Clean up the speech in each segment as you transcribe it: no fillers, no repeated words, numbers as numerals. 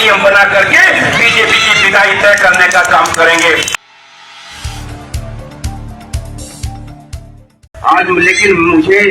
CM बना करके BJP की विदाई तय करने का काम करेंगे। आज लेकिन मुझे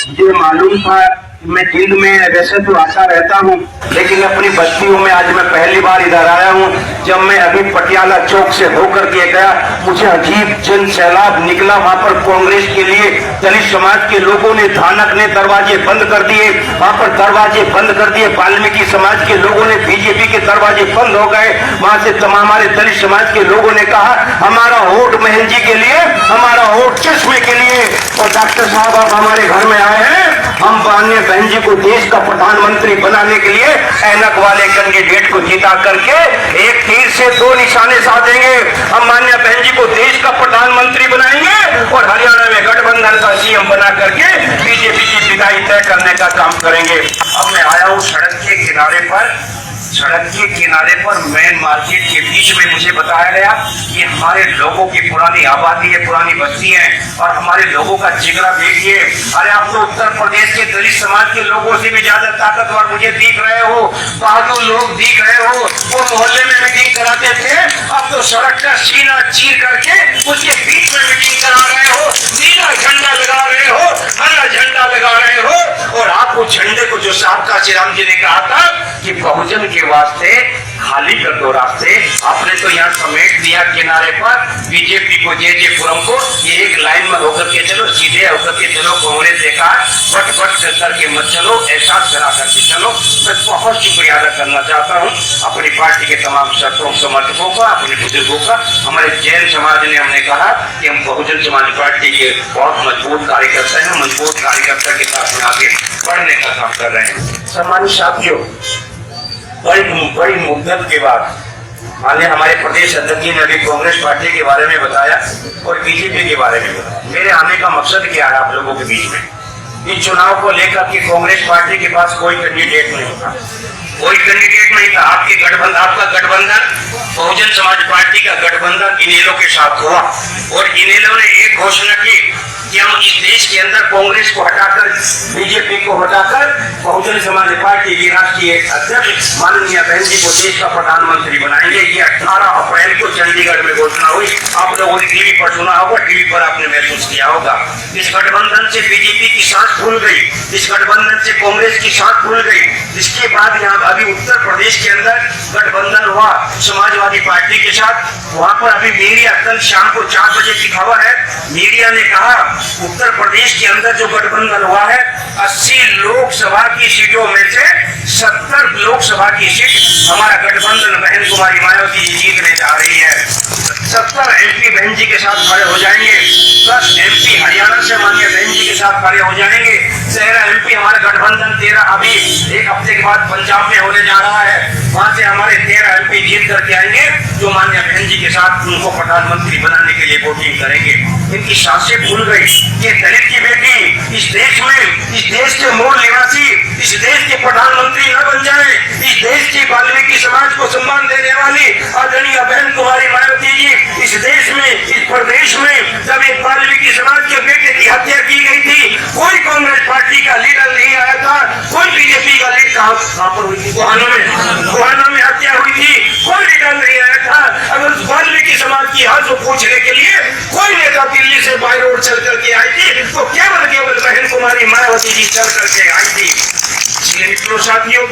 जो मालूम था, मैं जिंद में वैसे तो आता रहता हूँ, लेकिन अपनी बस्तियों में आज मैं पहली बार इधर आया हूँ। जब मैं अभी पटियाला चौक से होकर के गया, मुझे अजीब जन सैलाब निकला। वहाँ पर कांग्रेस के लिए दलित समाज के लोगों ने, धानक ने दरवाजे बंद कर दिए, वहाँ पर दरवाजे बंद कर दिए। वाल्मीकि समाज के लोगों ने, बीजेपी के दरवाजे बंद हो गए। वहाँ से तमाम हमारे दलित समाज के लोगों ने कहा हमारा वोट महन जी के लिए, हमारा वोट चश्मे के लिए। और डॉक्टर साहब आप हमारे घर में आए हैं, हम माननीय बहन जी को देश का प्रधानमंत्री बनाने के लिए ऐनक वाले कैंडिडेट को जिता करके एक तीर से दो निशाने साधेंगे। हम माननीय बहन जी को देश का प्रधानमंत्री बनाएंगे और हरियाणा में गठबंधन का सीएम बना करके बीजेपी की विदाई तय करने का काम करेंगे। अब मैं आया हूँ सड़क के किनारे पर। सड़क के किनारे पर मेन मार्केट के बीच में मुझे बताया गया कि हमारे लोगों की पुरानी आबादी है, पुरानी बस्ती है, और हमारे लोगों का जिगरा देखिए। अरे आप तो उत्तर प्रदेश के दलित समाज के लोगों से भी ज्यादा ताकतवर मुझे दिख रहे हो, बहादुर लोग दिख रहे हो। वो मोहल्ले में मीटिंग कराते थे, अब तो सड़क का सीना चीर करके उसके बीच में मीटिंग करा रहे हो, नीला झंडा लगा रहे हो, हरा झंडा लगा रहे हो। और आप उस झंडे को, जो साबका श्रीराम जी ने कहा था कि बहुजन के वास्ते खाली कर दो रास्ते, आपने तो यहाँ समेट दिया किनारे पर। बीजेपी को जेजेपुरम को ये एक लाइन में होकर के चलो, सीधे होकर के चलो। कांग्रेस देखा बट करके मत चलो, एहसास करा करके चलो। मैं बहुत शुक्रिया अदा करना चाहता हूँ अपनी पार्टी के तमाम छात्रों, समर्थकों का, अपने बुजुर्गों का। हमारे जैन समाज ने हमने कहा कि हम बहुजन समाज पार्टी के बहुत मजबूत कार्यकर्ता हैं, मजबूत कार्यकर्ता के साथ में आगे बढ़ने का काम कर रहे हैं। सम्मानित साथियों, बड़ी मुद्दत के बाद माननीय हमारे प्रदेश अध्यक्ष जी ने अभी कांग्रेस पार्टी के बारे में बताया और बीजेपी के बारे में बताया। मेरे आने का मकसद क्या है आप लोगों के बीच में? इस चुनाव को लेकर के कांग्रेस पार्टी के पास कोई कैंडिडेट नहीं था, कोई कैंडिडेट नहीं था। आपका गठबंधन बहुजन समाज पार्टी का गठबंधन इनेलो के साथ हुआ और इनेलो ने एक घोषणा की कि हम इस देश के अंदर कांग्रेस को हटाकर, बीजेपी को हटाकर बहुजन समाज पार्टी की राष्ट्रीय अध्यक्ष माननीय बहन जी को देश का प्रधानमंत्री बनाएंगे। ये 18 अप्रैल को चंडीगढ़ में घोषणा हुई। आप लोगों ने टीवी पर सुना होगा, टीवी पर आपने महसूस किया होगा। इस गठबंधन से बीजेपी की सांस फूल गई, इस गठबंधन से कांग्रेस की सांस फूल गई। इसके बाद यहाँ अभी उत्तर प्रदेश के अंदर गठबंधन हुआ समाजवादी पार्टी के साथ। वहां पर अभी मीडिया, कल शाम को 4 बजे की खबर है, मीडिया ने कहा उत्तर प्रदेश के अंदर जो गठबंधन हुआ है, 80 लोकसभा की सीटों में से 70 लोकसभा की सीट हमारा गठबंधन बहन कुमारी मायावती जी जीतने जा रही है। 70 एमपी बहन जी के साथ खड़े हो जाएंगे, 10 एमपी हरियाणा से माननीय बहन जी के साथ खड़े हो जाएंगे। 13 एमपी हमारा गठबंधन 13 अभी एक हफ्ते के बाद पंजाब में होने जा रहा है, वहां से हमारे 13 एमपी जीत करके आएंगे, जो माननीय बहन जी के साथ उनको प्रधानमंत्री बनाने के लिए वोटिंग करेंगे। इनकी सांसें भूल गई। ये दलित की बेटी इस देश में, इस देश के मूल निवासी, इस देश के प्रधानमंत्री न बन जाए, इस देश की वाल्मीकि समाज को सम्मान देने वाली आदरणीय बहन कुमारी मायावती जी इस देश में, इस प्रदेश में जब एक वाल्मीकि समाज के बेटे की हत्या की गई थी, कोई कांग्रेस पार्टी का लीडर नहीं आया था, कोई बीजेपी का लीडर कहां पर हुई थी? गोहाना में हत्या हुई थी, कोई लीडर नहीं आया था। अगर उस वाल्मीकि समाज की हाल पूछने के लिए कोई नेता दिल्ली से बाई रोड चल करके आई थी, तो केवल बहन कुमारी मायावती जी चल करके आई थी। इसलिए मित्रों, साथियों,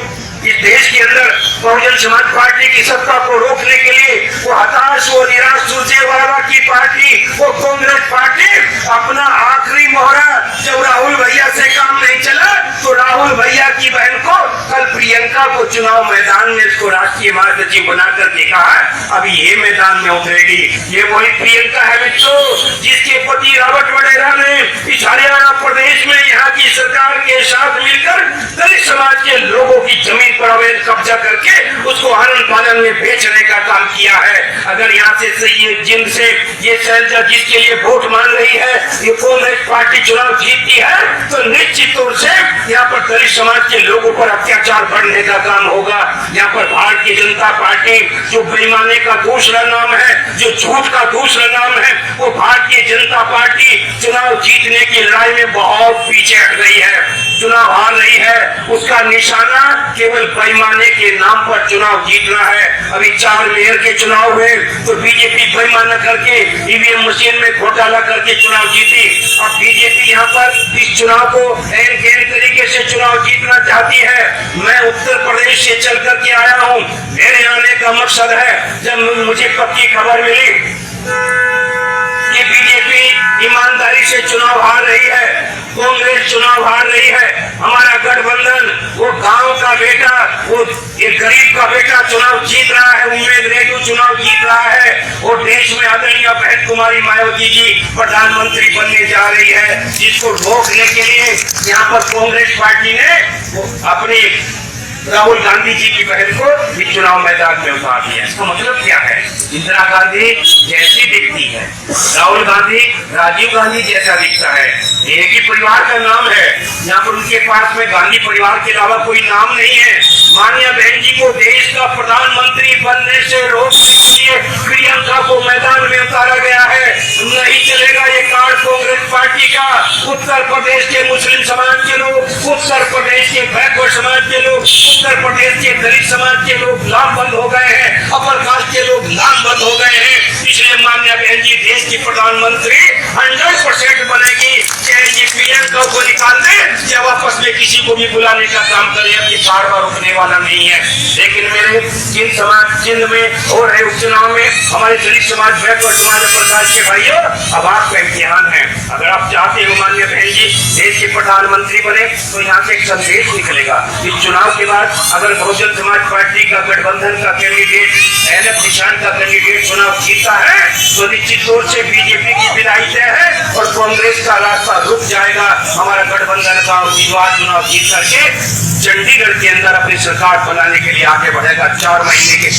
इस देश के अंदर बहुजन समाज पार्टी की सत्ता को रोकने के लिए वो हताश, वो निराश सुरजेवाला की पार्टी, वो कांग्रेस पार्टी अपना आखिरी मोहरा, जब राहुल भैया से काम नहीं चला तो राहुल भैया की बहन को कल प्रियंका को चुनाव मैदान में इसको राष्ट्रीय महासचिव बनाकर देखा है, अभी ये मैदान में उतरेगी। ये वही प्रियंका है मित्रों, जिसके पति रॉबर्ट वडेरा ने इस हरियाणा प्रदेश में यहाँ की सरकार के साथ मिलकर दलित समाज के लोगों की जमीन पर अवैध कब्जा करके उसको हरण पालन में बेचने का काम किया है। अगर यहाँ से ये जिन से ये शैलजा जिसके लिए वोट मांग रही है, ये कांग्रेस पार्टी चुनाव जीतती है, तो निश्चित तौर से यहाँ पर दलित समाज के लोगों पर अत्याचार बढ़ने का काम होगा। यहाँ पर भारतीय जनता पार्टी, जो बेईमानी का दूसरा नाम है, जो झूठ का दूसरा नाम है, वो भारतीय जनता पार्टी चुनाव जीतने की लड़ाई में बहुत पीछे हट गई है, चुनाव हार रही पार्टी है उसका निशाना केवल बेईमानी के नाम पर चुनाव जीतना है। अभी 4 मेयर के चुनाव हुए तो बीजेपी बेईमानी करके ईवीएम मशीन में घोटाला करके चुनाव जीती। अब बीजेपी यहाँ पर इस चुनाव को एन तरीके से चुनाव जीतना चाहती है। मैं उत्तर प्रदेश से चल करके आया हूँ। मेरे आने का मकसद है, जब मुझे पक्की खबर मिली कि बीजेपी ईमानदारी से चुनाव हार रही है, कांग्रेस चुनाव हार रही है, हमारा गठबंधन वो गांव का बेटा, वो एक गरीब का बेटा चुनाव जीत रहा है, उम्मीद रेडियो चुनाव जीत रहा है और देश में आदरणीय बहन कुमारी मायावती जी प्रधानमंत्री बनने जा रही है, जिसको रोकने के लिए यहाँ पर कांग्रेस पार्टी ने अपनी राहुल गांधी जी की बहन को इस चुनाव मैदान में उतार दिया। इसका मतलब क्या है? इंदिरा गांधी जैसी दिखती है, राहुल गांधी राजीव गांधी जैसा दिखता है, एक ही परिवार का नाम है। यहाँ पर उनके पास में गांधी परिवार के अलावा कोई नाम नहीं है। माननीय बहन जी को देश का प्रधानमंत्री बनने से रोकने के लिए प्रियंका को मैदान में उतारा गया है। नहीं चलेगा ये कार्ड कांग्रेस पार्टी का। उत्तर प्रदेश के मुस्लिम समाज के लोग, उत्तर प्रदेश के बैकवर्ड समाज के लोग, उत्तर प्रदेश के दलित समाज के लोग लामबंद हो गए हैं, अपर कास्ट के लोग लामबंद हो गए हैं। इसलिए माननीय बहन जी देश की प्रधानमंत्री 100% बनेगी। चाहे ये प्रियंका को निकाल दे या वापस में किसी को भी बुलाने का काम करे, अब ये कार्ड रुकने वाला नहीं है। लेकिन मेरे जिन समाज जिन में हो रहे उपचुनाव में हमारे दलित समाज, बैकवर्ड समाज, प्रकाश के भाइयों, अब आपका इम्तिहान है। अगर आप चाहते हो माननीय बहन जी देश के प्रधानमंत्री बने तो यहाँ से एक संदेश निकलेगा। इस चुनाव के बाद अगर बहुजन समाज पार्टी का गठबंधन का कैंडिडेट एनएफ निशान का कैंडिडेट चुनाव जीता है तो निश्चित तौर से बीजेपी की विदाई तय है और कांग्रेस का रास्ता रुक जाएगा। हमारा गठबंधन का उम्मीदवार चुनाव जीत करके चंडीगढ़ के अंदर अपनी सरकार बनाने के लिए आगे बढ़ेगा। 4 महीने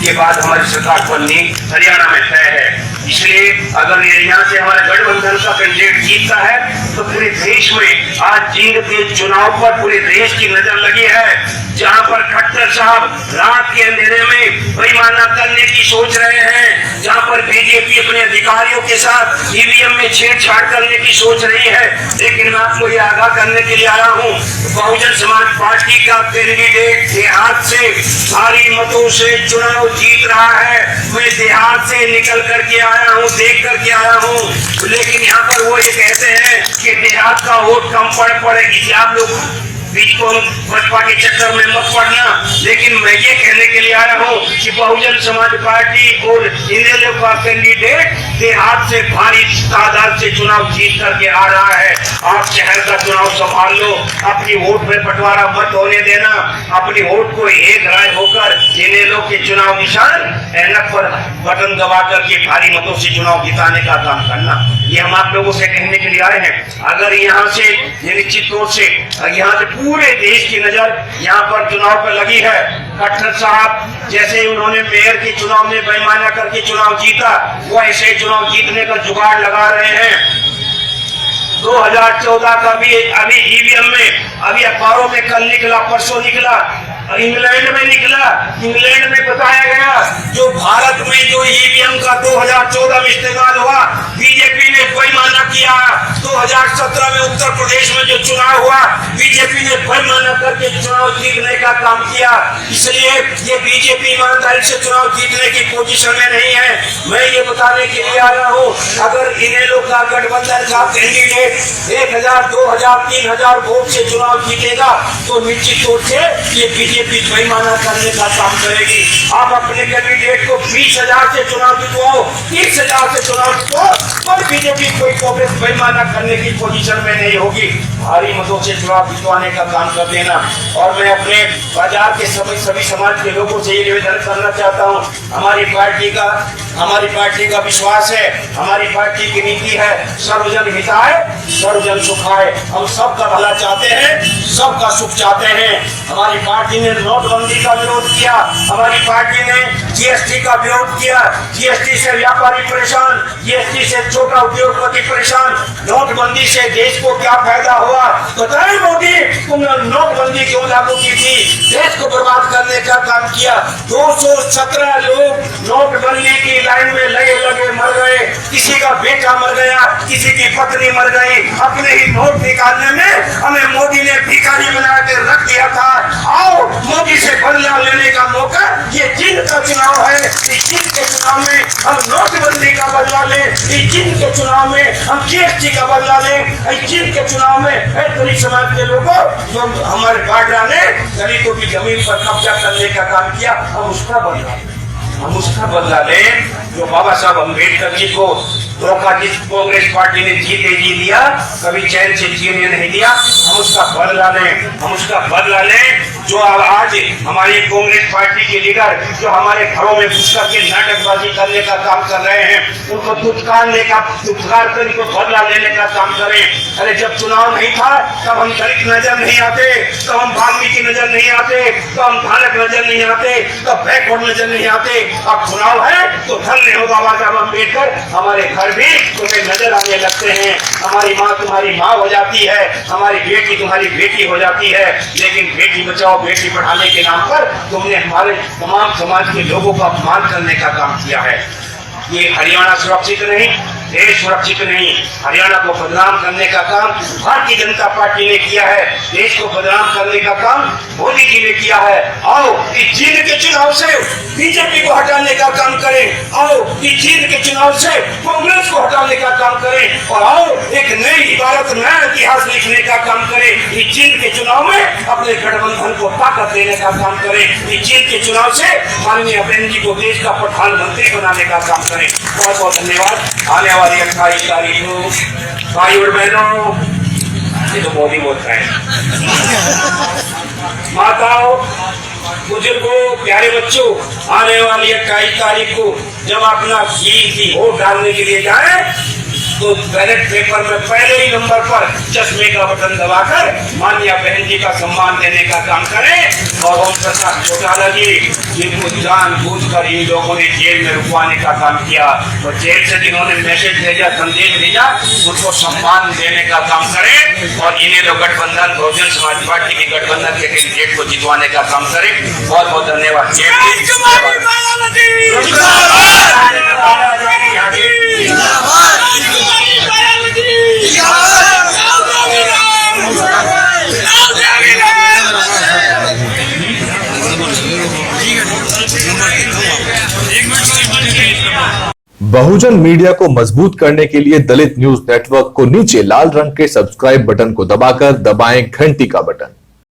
के बाद हमारी सरकार बननी हरियाणा में तय है। इसलिए अगर यहाँ से हमारे गठबंधन का कैंडिडेट जीतता है तो पूरे देश में आज जींद के चुनाव पर पूरे देश की नजर लगी है। जहां पर खट्टर साहब रात के अंधेरे में बेईमानी करने की सोच रहे हैं, जहां पर बीजेपी अपने अधिकारियों के साथ ईवीएम में छेड़छाड़ करने की सोच रही है। लेकिन मैं आपको यह आगाह करने के लिए आया हूं, बहुजन समाज पार्टी का कैंडिडेट देहात से भारी मतों से चुनाव जीत रहा है। मैं देहात से निकल करके आया हूं, देख करके आया हूं। लेकिन यहाँ पर वो ये कहते हैं कि देहात का वोट कम पड़ेगी। आप लोग बीच को भाजपा के चक्कर में मत पड़ना। लेकिन मैं ये कहने के लिए आया हूँ कि बहुजन समाज पार्टी और इंडिया का कैंडिडेट देहात से भारी तादाद से चुनाव जीत करके आ रहा है। आप शहर का चुनाव संभाल लो, अपनी वोट में बंटवारा मत होने देना, अपनी वोट को एक राय होकर जिन्हें लोग के चुनाव निशान एनएफ पर बटन दबा करके भारी मतों से चुनाव जिताने का काम करना। ये हम आप लोगों से कहने के लिए आए हैं। अगर यहाँ से निश्चित तौर से यहाँ से पूरे देश की नजर यहाँ पर चुनाव पर लगी है। खट्टर साहब जैसे उन्होंने मेयर के चुनाव में बेईमानी करके चुनाव जीता, वो ऐसे चुनाव जीतने का जुगाड़ लगा रहे हैं। 2014 का भी अभी ईवीएम में अभी अखबारों में कल निकला, परसों निकला, इंग्लैंड में निकला। इंग्लैंड में बताया गया जो भारत में जो ईवीएम का 2014 में इस्तेमाल हुआ, बीजेपी ने बेईमानी किया। 2017 में उत्तर प्रदेश में जो चुनाव हुआ, बीजेपी ने बेईमानी करके चुनाव जीतने का काम किया। इसलिए ये बीजेपी ईमानदारी से चुनाव जीतने की पोजीशन में नहीं है। मैं ये बताने के लिए आया हूँ, अगर इन्हें लोग का गठबंधन का कैंडिडेट 1000, 2000, 3000 वोट से चुनाव जीतेगा तो निश्चित तौर से ये बीजेपी बेईमानी करने का काम करेगी। आप अपने कैंडिडेट को 20,000 से चुनाव जितवाओ, 30,000 से चुनाव जितवाओ, पर बीजेपी कोई कांग्रेस बेईमानी करने की पोजीशन में नहीं होगी। भारी मतों से चुनाव जितवाने का काम कर देना। और मैं अपने बाजार के सभी समाज के लोगों से ये निवेदन करना चाहता हूँ, हमारी पार्टी का विश्वास है, हमारी पार्टी की नीति है सर्वजन हिताय सर्वजन सुखाय। हम सबका भला चाहते हैं, सबका सुख चाहते हैं। हमारी पार्टी ने नोटबंदी का विरोध किया, हमारी पार्टी ने जीएसटी का विरोध किया। जीएसटी से व्यापारी परेशान, जीएसटी से छोटा उद्योगपति परेशान। नोटबंदी से देश को क्या फायदा हुआ बताएं मोदी? तुमने नोटबंदी नोटबंदी क्यों लागू की थी? देश को बर्बाद करने का काम किया। 217 लोग नोटबंदी की लाइन में लगे मर गए। किसी का बेटा मर गया, किसी की पत्नी मर गई। अपने ही नोट निकालने में हमें मोदी ने भिखारी बना के रख दिया था। आओ मोदी से बदला लेने का मौका, ये जिन का चुनाव है। इस जिन के चुनाव में हम नोटबंदी का बदला लें, इस जिन के चुनाव में हम GST का बदला लें, इस जिन के चुनाव में दलित समाज के लोगों जो हमारे बाढ़ ने दलितों की जमीन पर कब्जा करने का काम किया, हम उसका बदला लें। जो बाबा साहब अम्बेडकर जी को धोखा जिस कांग्रेस पार्टी ने जीते जी लिया, कभी चैन से जीने नहीं दिया, हम उसका बदला लें। जो आज हमारी कांग्रेस पार्टी के लीडर जो हमारे घरों में घुस करके नाटकबाजी करने का काम कर रहे हैं, उनको दुत्कार कर इनको बदला लेने का काम करें। अरे जब चुनाव नहीं था तब हम दलित नजर नहीं आते, तब हम वाल्मीकि नजर नहीं आते, तब हम धानक नजर नहीं आते, तब बैकवर्ड नजर नहीं आते। अब चुनाव है तो धन्य हो बाबा साहब अम्बेडकर, हमारे घर भी तुम्हें नजर आने लगते हैं। हमारी माँ तुम्हारी माँ हो जाती है, हमारी बेटी तुम्हारी बेटी हो जाती है। लेकिन बेटी बचाओ बेटी पढ़ाने के नाम पर तुमने हमारे तमाम समाज के लोगों का अपमान करने का काम किया है। ये हरियाणा सुरक्षित नहीं, देश सुरक्षित नहीं। हरियाणा को बदनाम करने का काम भारतीय जनता पार्टी ने किया है, देश को बदनाम करने का काम मोदी जी ने किया है। आओ इस जींद के चुनाव से बीजेपी को हटाने का काम करें, आओ इस जींद के चुनाव से कांग्रेस को हटाने का काम करें, और आओ एक नई इबारत नया इतिहास लिखने का काम करें। इस जींद के चुनाव में अपने गठबंधन को ताकत देने का काम करें। इस जींद के चुनाव से माननीय बहन जी को देश का प्रधानमंत्री बनाने का काम करें। बहुत बहुत धन्यवाद। आने वाली 28 तारीख को भाई और बहनों, ये तो मोदी बोलता है, माताओं बुजुर्गों प्यारे बच्चों, आने वाली 28 तारीख को जब अपना की वोट डालने के लिए जाए तो बैलेट पेपर में पहले ही नंबर पर चश्मे का बटन दबाकर माननीय बहन जी का सम्मान देने का काम करें। और ओम प्रकाश चौटाला जी जिनको जानबूझकर इन लोगों ने जेल में रुकवाने का काम किया, और जेल से जिन्होंने मैसेज भेजा, संदेश भेजा, उनको सम्मान देने का काम करें। और इन्हें लोग गठबंधन बहुजन समाज पार्टी की गठबंधन के कैंडिडेट को जितवाने का काम करें। बहुत बहुत धन्यवाद। बहुजन मीडिया को मजबूत करने के लिए दलित न्यूज नेटवर्क को नीचे लाल रंग के सब्सक्राइब बटन को दबाकर दबाएं घंटी का बटन।